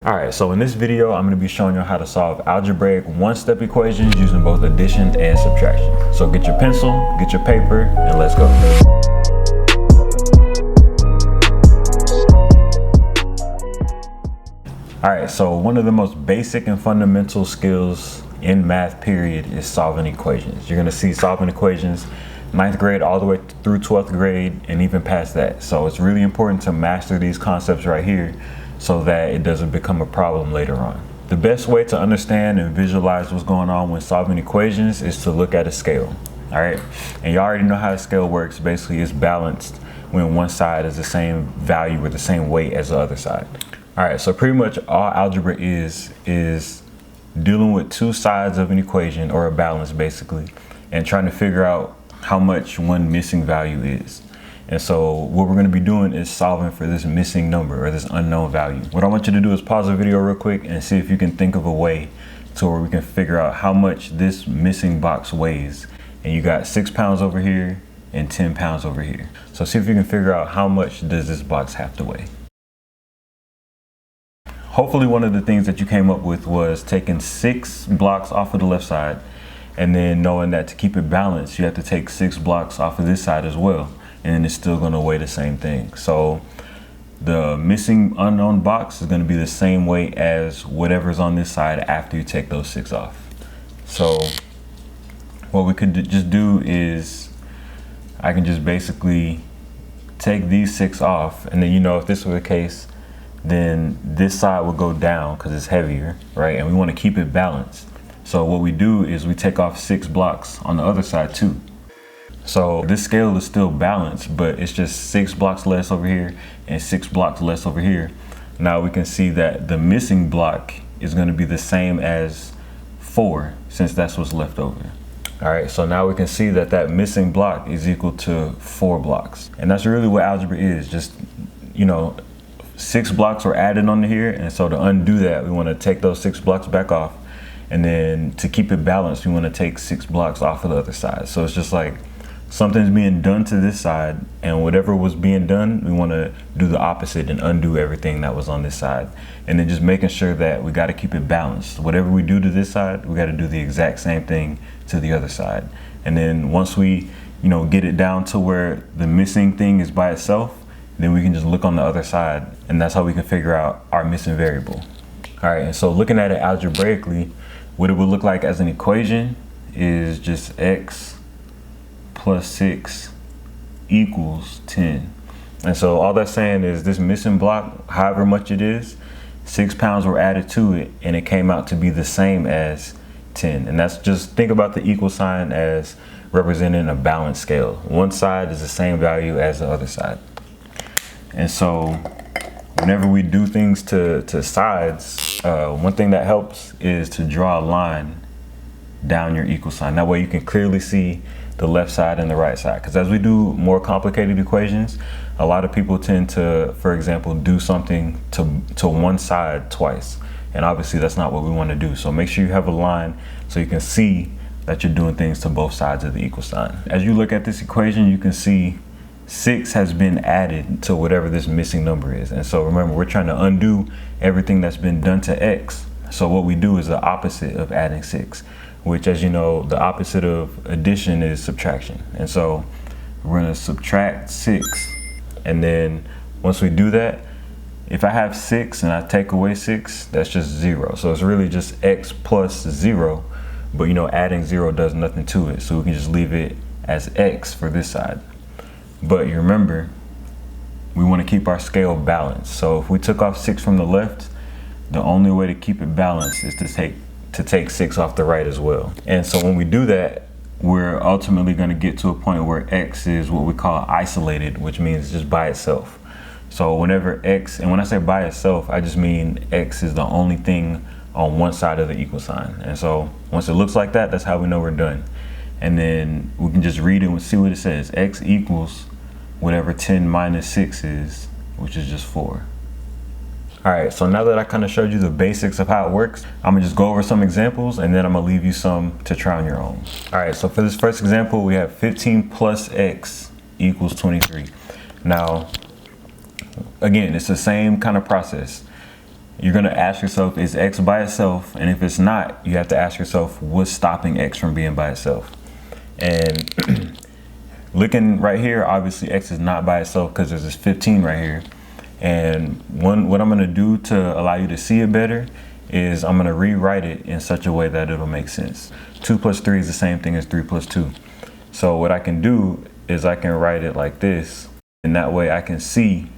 Alright, so in this video, I'm going to be showing you how to solve algebraic one-step equations using both addition and subtraction. So get your pencil, get your paper, and let's go. Alright, so one of the most basic and fundamental skills in math period is solving equations. You're going to see solving equations 9th grade all the way through 12th grade and even past that. So it's really important to master these concepts right here so that it doesn't become a problem later on. The best way to understand and visualize what's going on when solving equations is to look at a scale. All right, and you already know how a scale works. Basically, it's balanced when one side is the same value or the same weight as the other side. All right, so pretty much all algebra is dealing with two sides of an equation or a balance basically, and trying to figure out how much one missing value is. And so what we're going to be doing is solving for this missing number or this unknown value. What I want you to do is pause the video real quick and see if you can think of a way to where we can figure out how much this missing box weighs. And you got 6 pounds over here and 10 pounds over here. So see if you can figure out how much does this box have to weigh. Hopefully one of the things that you came up with was taking 6 blocks off of the left side and then knowing that to keep it balanced, you have to take 6 blocks off of this side as well. And it's still going to weigh the same thing. So the missing unknown box is going to be the same weight as whatever's on this side after you take those 6 off. So what we could just do is I can just basically take these 6 off, and then, you know, if this were the case, then this side would go down because it's heavier, right? And we want to keep it balanced. So what we do is we take off 6 blocks on the other side too. So this scale is still balanced, but it's just 6 blocks less over here and 6 blocks less over here. Now we can see that the missing block is going to be the same as 4, since that's what's left over. All right, so now we can see that that missing block is equal to 4 blocks. And that's really what algebra is. Just, you know, 6 blocks were added onto here. And so to undo that, we want to take those 6 blocks back off. And then to keep it balanced, we want to take 6 blocks off of the other side. So it's just like something's being done to this side, and whatever was being done, we want to do the opposite and undo everything that was on this side. And then just making sure that we got to keep it balanced. Whatever we do to this side, we got to do the exact same thing to the other side. And then once we, you know, get it down to where the missing thing is by itself, then we can just look on the other side, and that's how we can figure out our missing variable. All right, and so looking at it algebraically, what it would look like as an equation is just x plus 6 equals 10. And so all that's saying is this missing block, however much it is, 6 pounds were added to it, and it came out to be the same as 10. And that's just, think about the equal sign as representing a balanced scale. One side is the same value as the other side. And so whenever we do things to sides, one thing that helps is to draw a line down your equal sign. That way you can clearly see the left side and the right side. Because as we do more complicated equations, a lot of people tend to, for example, do something to one side twice. And obviously that's not what we want to do. So make sure you have a line so you can see that you're doing things to both sides of the equal sign. As you look at this equation, you can see 6 has been added to whatever this missing number is. And so remember, we're trying to undo everything that's been done to x. So what we do is the opposite of adding 6, which, as you know, the opposite of addition is subtraction. And so we're going to subtract 6. And then once we do that, if I have 6 and I take away 6, that's just 0. So it's really just x plus 0. But, you know, adding 0 does nothing to it. So we can just leave it as x for this side. But you remember, we want to keep our scale balanced. So if we took off 6 from the left, the only way to keep it balanced is to take 6 off the right as well. And so when we do that, we're ultimately going to get to a point where x is what we call isolated, which means just by itself. So whenever x, and when I say by itself, I just mean x is the only thing on one side of the equal sign. And so once it looks like that, that's how we know we're done. And then we can just read it and see what it says. X equals whatever 10 minus 6 is, which is just 4. All right, so now that I kind of showed you the basics of how it works, I'm gonna just go over some examples, and then I'm gonna leave you some to try on your own. All right, so for this first example, we have 15 plus x equals 23. Now, again, it's the same kind of process. you're gonna ask yourself, is x by itself? And if it's not, you have to ask yourself, what's stopping x from being by itself? And looking right here, obviously x is not by itself because there's this 15 right here. And what I'm gonna do to allow you to see it better is I'm gonna rewrite it in such a way that it'll make sense. 2 plus 3 is the same thing as 3 plus 2. So what I can do is I can write it like this, and that way I can see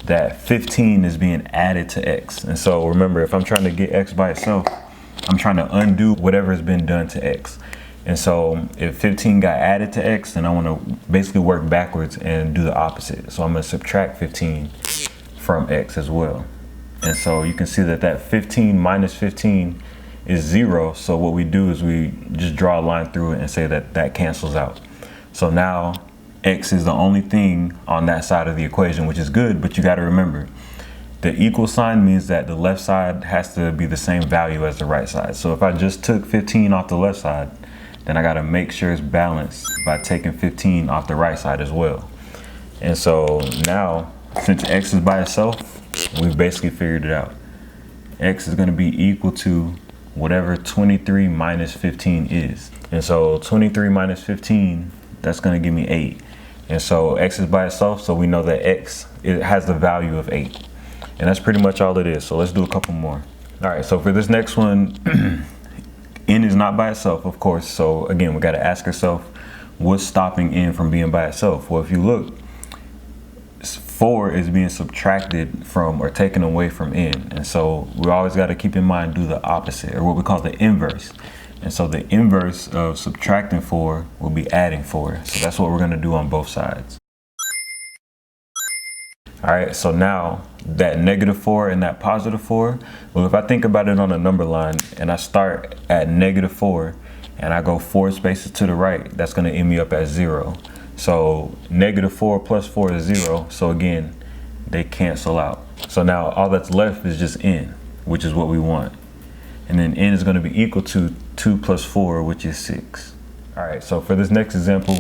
that 15 is being added to x. And so remember, if I'm trying to get x by itself, I'm trying to undo whatever has been done to x. And so if 15 got added to x, then I want to basically work backwards and do the opposite. So I'm going to subtract 15 from x as well. And so you can see that that 15 minus 15 is 0. So what we do is we just draw a line through it and say that that cancels out. So now x is the only thing on that side of the equation, which is good, but you got to remember, the equal sign means that the left side has to be the same value as the right side. So if I just took 15 off the left side, then I got to make sure it's balanced by taking 15 off the right side as well. And so now, since x is by itself, we've basically figured it out. X is going to be equal to whatever 23 minus 15 is. And so 23 minus 15, that's going to give me 8. And so x is by itself, so we know that x, it has the value of 8. And that's pretty much all it is. So let's do a couple more. All right, so for this next one, n is not by itself, of course. So again, we got to ask ourselves, what's stopping n from being by itself? Well, if you look, 4 is being subtracted from or taken away from n. And so we always got to keep in mind, do the opposite, or what we call the inverse. And so the inverse of subtracting 4 will be adding 4. So that's what we're going to do on both sides. All right, so now that -4 and that +4, well, if I think about it on a number line and I start at -4 and I go 4 spaces to the right, that's going to end me up at 0. So -4 plus 4 is 0. So again, they cancel out. So now all that's left is just n, which is what we want. And then n is going to be equal to 2 plus 4, which is 6. All right, so for this next example,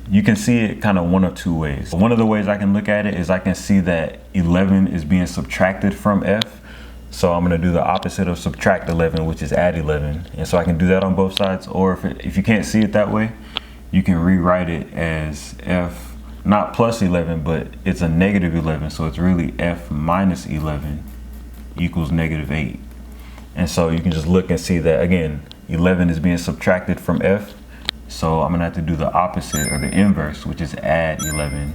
you can see it kind of one of two ways. One of the ways I can look at it is I can see that 11 is being subtracted from f. So I'm going to do the opposite of subtract 11, which is add 11. And so I can do that on both sides. Or if you can't see it that way, you can rewrite it as f, not plus 11, but it's a -11. So it's really f minus 11 equals -8. And so you can just look and see that, again, 11 is being subtracted from f. So I'm gonna have to do the opposite, or the inverse, which is add 11.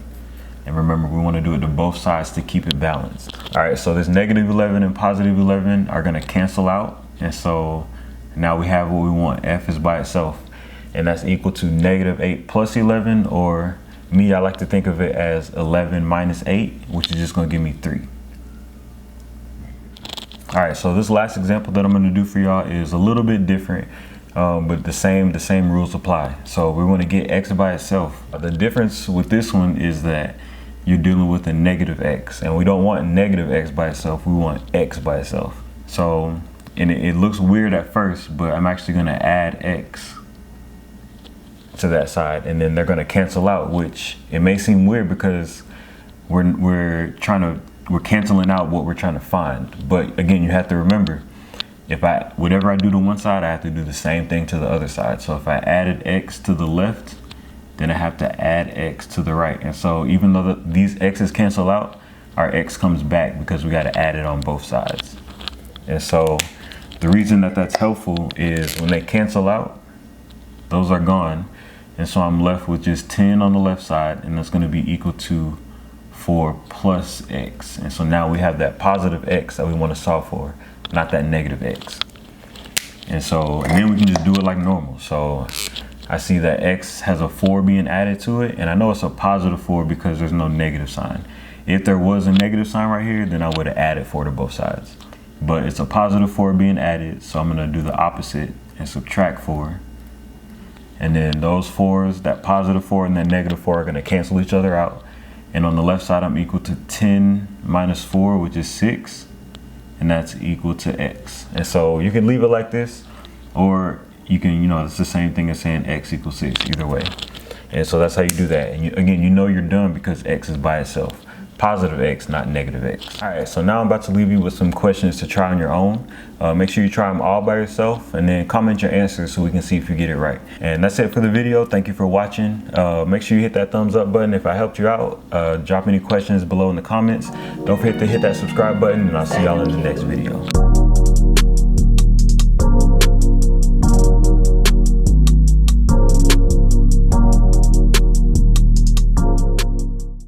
And remember, we wanna do it to both sides to keep it balanced. All right, so this -11 and +11 are gonna cancel out. And so now we have what we want. F is by itself. And that's equal to -8 plus 11, or me, I like to think of it as 11 minus 8, which is just gonna give me 3. All right, so this last example that I'm gonna do for y'all is a little bit different, but the same rules apply. So we wanna get x by itself. The difference with this one is that you're dealing with a -x, and we don't want -x by itself, we want x by itself. So, and it looks weird at first, but I'm actually gonna add x to that side, and then they're gonna cancel out, which it may seem weird because we're canceling out what we're trying to find. But again, you have to remember, whatever I do to one side, I have to do the same thing to the other side. So if I added x to the left, then I have to add x to the right. And so even though these x's cancel out, our x comes back because we got to add it on both sides. And so the reason that that's helpful is when they cancel out, those are gone. And so I'm left with just 10 on the left side, and that's going to be equal to 4 plus x. And so now we have that positive x that we want to solve for, not that -x. And then we can just do it like normal. So I see that x has a 4 being added to it, and I know it's a +4 because there's no negative sign. If there was a negative sign right here, then I would have added 4 to both sides. But it's a +4 being added, so I'm going to do the opposite and subtract 4. And then those 4s, that +4 and that -4, are going to cancel each other out. And on the left side, I'm equal to 10 minus 4, which is 6. And that's equal to x. And so you can leave it like this, or you can, it's the same thing as saying x equals 6, either way. And so that's how you do that. And again, you know you're done because x is by itself. positive x, not negative x. All right, so now I'm about to leave you with some questions to try on your own. Make sure you try them all by yourself and then comment your answers so we can see if you get it right. And that's it for the video. Thank you for watching. Make sure you hit that thumbs up button if I helped you out. Drop any questions below in the comments. Don't forget to hit that subscribe button, and I'll see y'all in the next video.